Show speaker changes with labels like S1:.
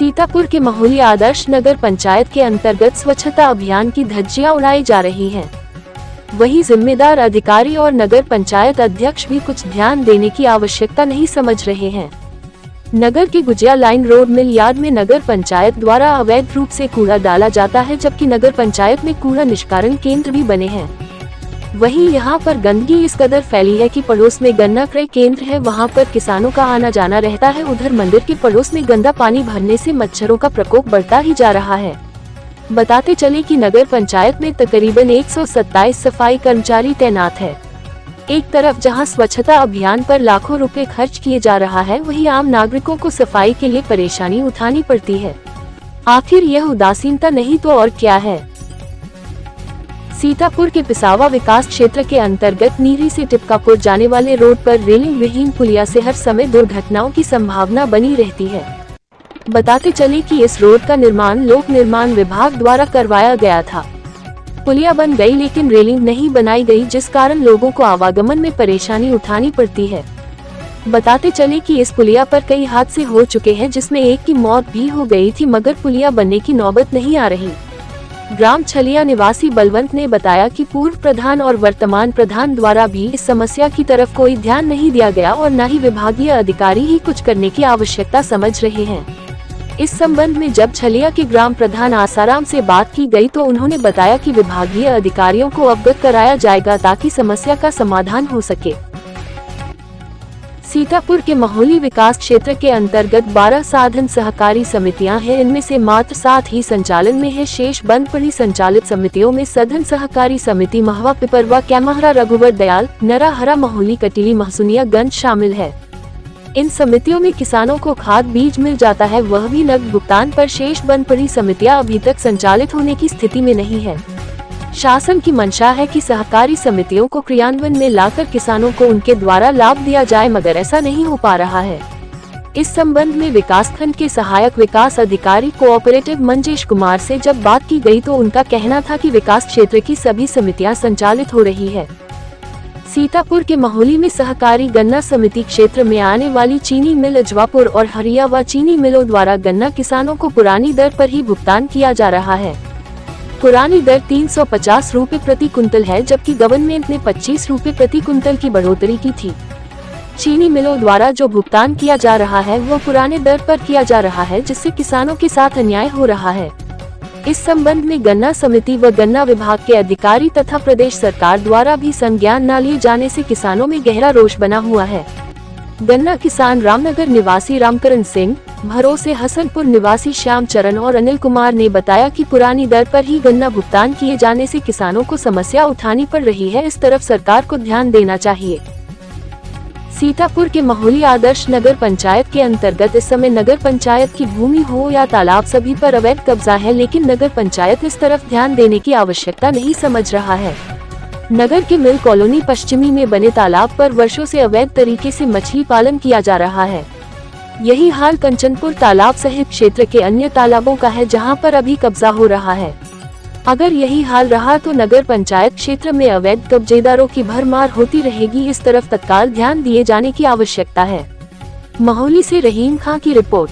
S1: सीतापुर के महोली आदर्श नगर पंचायत के अंतर्गत स्वच्छता अभियान की धज्जियां उड़ाई जा रही हैं। वहीं जिम्मेदार अधिकारी और नगर पंचायत अध्यक्ष भी कुछ ध्यान देने की आवश्यकता नहीं समझ रहे हैं। नगर के गुजिया लाइन रोड मिल यार्ड में नगर पंचायत द्वारा अवैध रूप से कूड़ा डाला जाता है, जबकि नगर पंचायत में कूड़ा निष्कारण केंद्र भी बने हैं। वहीं यहां पर गंदगी इस कदर फैली है कि पड़ोस में गन्ना क्रय केंद्र है, वहां पर किसानों का आना जाना रहता है। उधर मंदिर के पड़ोस में गंदा पानी भरने से मच्छरों का प्रकोप बढ़ता ही जा रहा है। बताते चले कि नगर पंचायत में तकरीबन 127 सफाई कर्मचारी तैनात है। एक तरफ जहां स्वच्छता अभियान पर लाखों रुपए खर्च किए जा रहा है, वहीं आम नागरिकों को सफाई के लिए परेशानी उठानी पड़ती है। आखिर यह उदासीनता नहीं तो और क्या है। सीतापुर के पिसावा विकास क्षेत्र के अंतर्गत नीरी से टिपकापुर जाने वाले रोड पर रेलिंग विहीन पुलिया से हर समय दुर्घटनाओं की संभावना बनी रहती है। बताते चले कि इस रोड का निर्माण लोक निर्माण विभाग द्वारा करवाया गया था। पुलिया बन गई लेकिन रेलिंग नहीं बनाई गई, जिस कारण लोगों को आवागमन में परेशानी उठानी पड़ती है। बताते चले कि इस पुलिया पर कई हादसे हो चुके हैं, जिसमें एक की मौत भी हो गई थी, मगर पुलिया बनने की नौबत नहीं आ रही। ग्राम छलिया निवासी बलवंत ने बताया कि पूर्व प्रधान और वर्तमान प्रधान द्वारा भी इस समस्या की तरफ कोई ध्यान नहीं दिया गया और न ही विभागीय अधिकारी ही कुछ करने की आवश्यकता समझ रहे हैं। इस संबंध में जब छलिया के ग्राम प्रधान आसाराम से बात की गई तो उन्होंने बताया कि विभागीय अधिकारियों को अवगत कराया जाएगा ताकि समस्या का समाधान हो सके। सीतापुर के महोली विकास क्षेत्र के अंतर्गत 12 साधन सहकारी समितियां हैं। इनमें से मात्र 7 ही संचालन में है। शेष बंद पड़ी संचालित समितियों में सधन सहकारी समिति महवा पिपरवा कैमहरा रघुवर दयाल नरा हरा महोली कटीली महसुनिया गंज शामिल है। इन समितियों में किसानों को खाद बीज मिल जाता है, वह भी नकद भुगतान पर। शेष बंद पड़ी समितियां अभी तक संचालित होने की स्थिति में नहीं है। शासन की मंशा है कि सहकारी समितियों को क्रियान्वयन में लाकर किसानों को उनके द्वारा लाभ दिया जाए, मगर ऐसा नहीं हो पा रहा है। इस संबंध में विकासखंड के सहायक विकास अधिकारी कोऑपरेटिव मंजेश कुमार से जब बात की गई तो उनका कहना था कि विकास क्षेत्र की सभी समितियां संचालित हो रही है। सीतापुर के महोली में सहकारी गन्ना समिति क्षेत्र में आने वाली चीनी मिल अजवापुर और हरियावा चीनी मिलों द्वारा गन्ना किसानों को पुरानी दर पर ही भुगतान किया जा रहा है। पुरानी दर 350 रुपए प्रति कुंतल है, जबकि गवर्नमेंट ने 25 रुपए प्रति कुंतल की बढ़ोतरी की थी। चीनी मिलों द्वारा जो भुगतान किया जा रहा है वो पुराने दर पर किया जा रहा है, जिससे किसानों के साथ अन्याय हो रहा है। इस संबंध में गन्ना समिति व गन्ना विभाग के अधिकारी तथा प्रदेश सरकार द्वारा भी संज्ञान न लिए जाने से किसानों में गहरा रोष बना हुआ है। गन्ना किसान रामनगर निवासी रामकरण सिंह, भरोसे हसनपुर निवासी श्याम चरण और अनिल कुमार ने बताया कि पुरानी दर पर ही गन्ना भुगतान किए जाने से किसानों को समस्या उठानी पड़ रही है। इस तरफ सरकार को ध्यान देना चाहिए। सीतापुर के महोली आदर्श नगर पंचायत के अंतर्गत इस समय नगर पंचायत की भूमि हो या तालाब, सभी पर अवैध कब्जा है, लेकिन नगर पंचायत इस तरफ ध्यान देने की आवश्यकता नहीं समझ रहा है। नगर के मिल कॉलोनी पश्चिमी में बने तालाब पर वर्षों से अवैध तरीके से मछली पालन किया जा रहा है। यही हाल कंचनपुर तालाब सहित क्षेत्र के अन्य तालाबों का है, जहां पर अभी कब्जा हो रहा है। अगर यही हाल रहा तो नगर पंचायत क्षेत्र में अवैध कब्जेदारों की भरमार होती रहेगी। इस तरफ तत्काल ध्यान दिए जाने की आवश्यकता है। महोली से रहीम खां की रिपोर्ट।